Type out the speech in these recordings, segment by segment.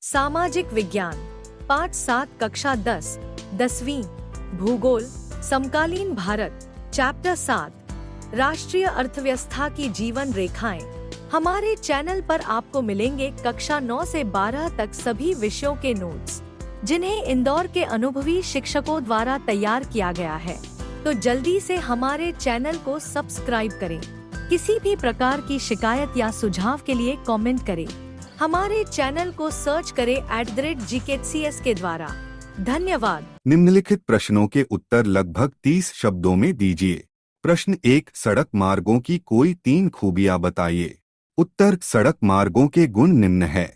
सामाजिक विज्ञान पाठ 7 कक्षा 10 10वीं भूगोल समकालीन भारत चैप्टर 7 राष्ट्रीय अर्थव्यवस्था की जीवन रेखाएं। हमारे चैनल पर आपको मिलेंगे कक्षा 9 से 12 तक सभी विषयों के नोट्स, जिन्हें इंदौर के अनुभवी शिक्षकों द्वारा तैयार किया गया है। तो जल्दी से हमारे चैनल को सब्सक्राइब करें। किसी भी प्रकार की शिकायत या सुझाव के लिए कमेंट करें। हमारे चैनल को सर्च करें @GKCS के द्वारा। धन्यवाद। निम्नलिखित प्रश्नों के उत्तर लगभग 30 शब्दों में दीजिए। प्रश्न 1, सड़क मार्गों की कोई 3 खूबियां बताइए। उत्तर, सड़क मार्गों के गुण निम्न है।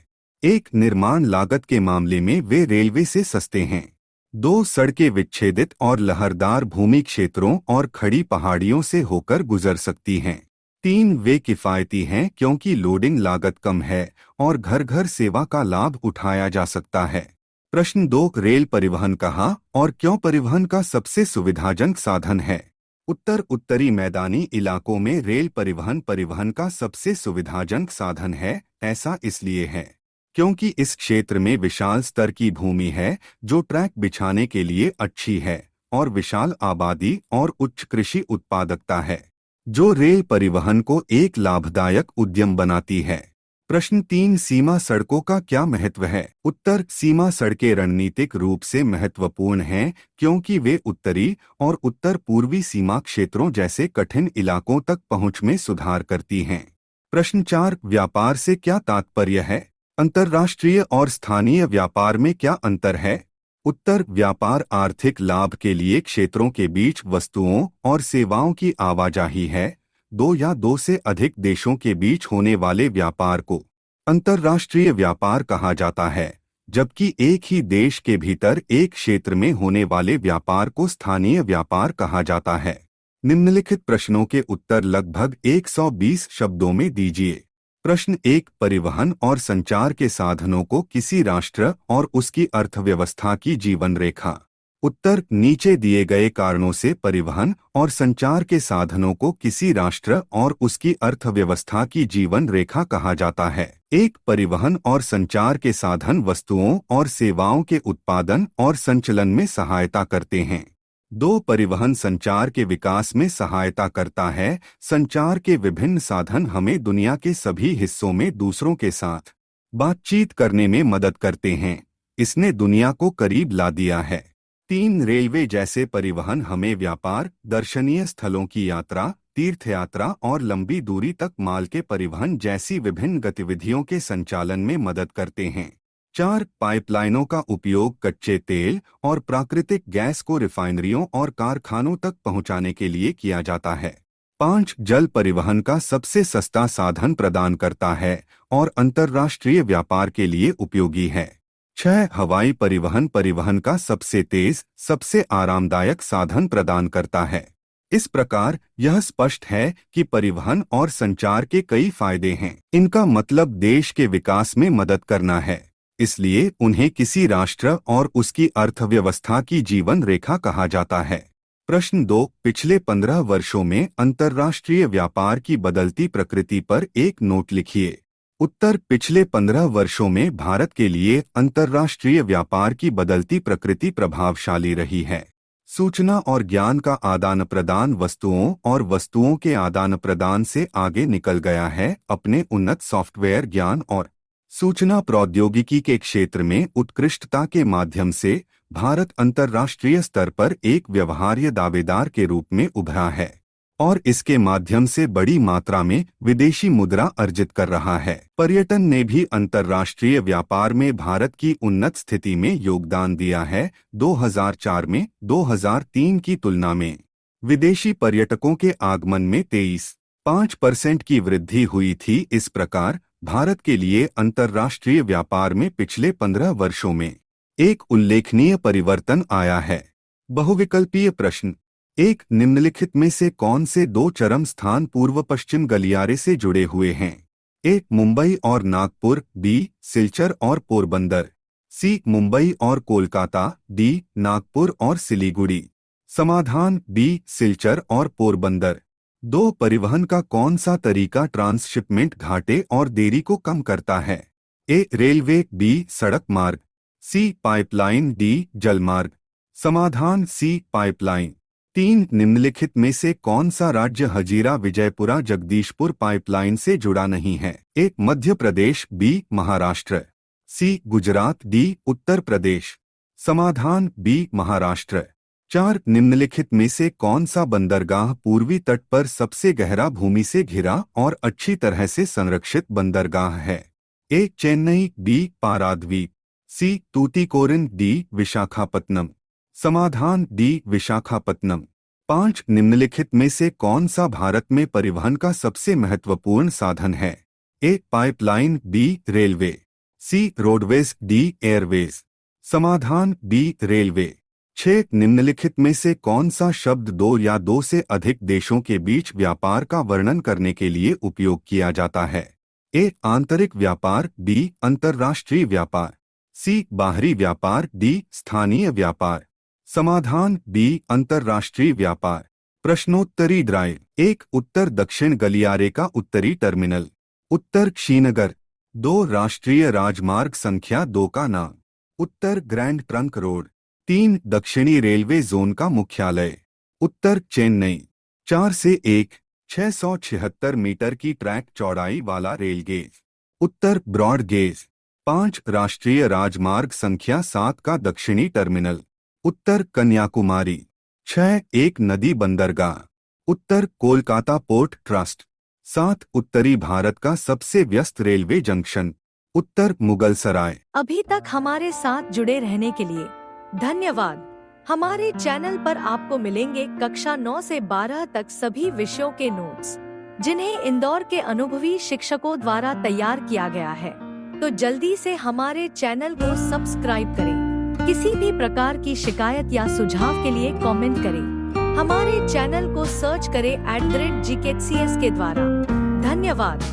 1, निर्माण लागत के मामले में वे रेलवे से सस्ते हैं। 2, सड़कें विच्छेदित और लहरदार भूमि क्षेत्रों और खड़ी पहाड़ियों से होकर गुजर सकती हैं। 3, वे किफ़ायती हैं क्योंकि लोडिंग लागत कम है और घर घर सेवा का लाभ उठाया जा सकता है। प्रश्न 2, रेल परिवहन कहाँ और क्यों परिवहन का सबसे सुविधाजनक साधन है। उत्तर, उत्तरी मैदानी इलाकों में रेल परिवहन परिवहन का सबसे सुविधाजनक साधन है। ऐसा इसलिए है क्योंकि इस क्षेत्र में विशाल स्तर की भूमि है जो ट्रैक बिछाने के लिए अच्छी है और विशाल आबादी और उच्च कृषि उत्पादकता है, जो रेल परिवहन को एक लाभदायक उद्यम बनाती है। प्रश्न 3, सीमा सड़कों का क्या महत्व है। उत्तर, सीमा सड़कें रणनीतिक रूप से महत्वपूर्ण हैं क्योंकि वे उत्तरी और उत्तर पूर्वी सीमा क्षेत्रों जैसे कठिन इलाकों तक पहुंच में सुधार करती हैं। प्रश्न 4, व्यापार से क्या तात्पर्य है। अंतर्राष्ट्रीय और स्थानीय व्यापार में क्या अंतर है। उत्तर, व्यापार आर्थिक लाभ के लिए क्षेत्रों के बीच वस्तुओं और सेवाओं की आवाजाही है। 2 या 2 से अधिक देशों के बीच होने वाले व्यापार को अंतर्राष्ट्रीय व्यापार कहा जाता है, जबकि एक ही देश के भीतर एक क्षेत्र में होने वाले व्यापार को स्थानीय व्यापार कहा जाता है। निम्नलिखित प्रश्नों के उत्तर लगभग 120 शब्दों में दीजिए। प्रश्न 1, परिवहन और संचार के साधनों को किसी राष्ट्र और उसकी अर्थव्यवस्था की जीवन रेखा। उत्तर, नीचे दिए गए कारणों से परिवहन और संचार के साधनों को किसी राष्ट्र और उसकी अर्थव्यवस्था की जीवन रेखा कहा जाता है। 1, परिवहन और संचार के साधन वस्तुओं और सेवाओं के उत्पादन और संचलन में सहायता करते हैं। 2, परिवहन संचार के विकास में सहायता करता है। संचार के विभिन्न साधन हमें दुनिया के सभी हिस्सों में दूसरों के साथ बातचीत करने में मदद करते हैं। इसने दुनिया को करीब ला दिया है। 3, रेलवे जैसे परिवहन हमें व्यापार, दर्शनीय स्थलों की यात्रा, तीर्थयात्रा और लंबी दूरी तक माल के परिवहन जैसी विभिन्न गतिविधियों के संचालन में मदद करते हैं। 4, पाइपलाइनों का उपयोग कच्चे तेल और प्राकृतिक गैस को रिफाइनरियों और कारखानों तक पहुंचाने के लिए किया जाता है। 5, जल परिवहन का सबसे सस्ता साधन प्रदान करता है और अंतर्राष्ट्रीय व्यापार के लिए उपयोगी है। 6, हवाई परिवहन परिवहन का सबसे तेज, सबसे आरामदायक साधन प्रदान करता है। इस प्रकार यह स्पष्ट है कि परिवहन और संचार के कई फायदे हैं। इनका मतलब देश के विकास में मदद करना है, इसलिए उन्हें किसी राष्ट्र और उसकी अर्थव्यवस्था की जीवन रेखा कहा जाता है। प्रश्न 2, पिछले 15 वर्षों में अंतर्राष्ट्रीय व्यापार की बदलती प्रकृति पर एक नोट लिखिए। उत्तर, पिछले 15 वर्षों में भारत के लिए अंतर्राष्ट्रीय व्यापार की बदलती प्रकृति प्रभावशाली रही है। सूचना और ज्ञान का आदान प्रदान वस्तुओं और वस्तुओं के आदान प्रदान से आगे निकल गया है। अपने उन्नत सॉफ्टवेयर ज्ञान और सूचना प्रौद्योगिकी के क्षेत्र में उत्कृष्टता के माध्यम से भारत अंतर्राष्ट्रीय स्तर पर एक व्यवहार्य दावेदार के रूप में उभरा है और इसके माध्यम से बड़ी मात्रा में विदेशी मुद्रा अर्जित कर रहा है। पर्यटन ने भी अंतर्राष्ट्रीय व्यापार में भारत की उन्नत स्थिति में योगदान दिया है। 2004 में 2003 की तुलना में विदेशी पर्यटकों के आगमन में 23.5% की वृद्धि हुई थी। इस प्रकार भारत के लिए अंतर्राष्ट्रीय व्यापार में पिछले 15 वर्षों में एक उल्लेखनीय परिवर्तन आया है। बहुविकल्पीय प्रश्न 1, निम्नलिखित में से कौन से 2 चरम स्थान पूर्व पश्चिम गलियारे से जुड़े हुए हैं। ए, मुंबई और नागपुर। बी, सिलचर और पोरबंदर। सी, मुंबई और कोलकाता। डी, नागपुर और सिलीगुड़ी। समाधान बी, सिलचर और पोरबंदर। 2, परिवहन का कौन सा तरीका ट्रांसशिपमेंट घाटे और देरी को कम करता है। ए रेलवे, बी सड़क मार्ग, सी पाइपलाइन, डी जलमार्ग। समाधान सी पाइपलाइन। 3 निम्नलिखित में से कौन सा राज्य हजीरा विजयपुरा जगदीशपुर पाइपलाइन से जुड़ा नहीं है? ए मध्य प्रदेश, बी महाराष्ट्र, सी गुजरात, डी उत्तर प्रदेश। समाधान बी महाराष्ट्र। 4 निम्नलिखित में से कौन सा बंदरगाह पूर्वी तट पर सबसे गहरा भूमि से घिरा और अच्छी तरह से संरक्षित बंदरगाह है? ए चेन्नई, बी पारादीप, सी तूतीकोरिन, डी विशाखापत्तनम। समाधान डी विशाखापत्तनम। 5 निम्नलिखित में से कौन सा भारत में परिवहन का सबसे महत्वपूर्ण साधन है? ए पाइपलाइन, बी रेलवे, सी रोडवेज, डी एयरवेज। समाधान बी रेलवे। 6 निम्नलिखित में से कौन सा शब्द 2 या 2 से अधिक देशों के बीच व्यापार का वर्णन करने के लिए उपयोग किया जाता है? ए आंतरिक व्यापार, बी अंतर्राष्ट्रीय व्यापार, सी बाहरी व्यापार, डी स्थानीय व्यापार। समाधान बी अंतर्राष्ट्रीय व्यापार। प्रश्नोत्तरी ड्राइव। 1 उत्तर दक्षिण गलियारे का उत्तरी टर्मिनल। उत्तर श्रीनगर। 2 राष्ट्रीय राजमार्ग संख्या 2 का नाम। उत्तर ग्रैंड ट्रंक रोड। 3 दक्षिणी रेलवे जोन का मुख्यालय। उत्तर चेन्नई। 4 से 1 676 मीटर की ट्रैक चौड़ाई वाला रेल गेज। उत्तर ब्रॉड गेज। 5 राष्ट्रीय राजमार्ग संख्या 7 का दक्षिणी टर्मिनल। उत्तर कन्याकुमारी। 6 एक नदी बंदरगाह। उत्तर कोलकाता पोर्ट ट्रस्ट। 7 उत्तरी भारत का सबसे व्यस्त रेलवे जंक्शन। उत्तर मुगलसराय। अभी तक हमारे साथ जुड़े रहने के लिए धन्यवाद। हमारे चैनल पर आपको मिलेंगे कक्षा 9 से 12 तक सभी विषयों के नोट्स, जिन्हें इंदौर के अनुभवी शिक्षकों द्वारा तैयार किया गया है। तो जल्दी से हमारे चैनल को सब्सक्राइब करें। किसी भी प्रकार की शिकायत या सुझाव के लिए कमेंट करें। हमारे चैनल को सर्च करें @GKCS के द्वारा। धन्यवाद।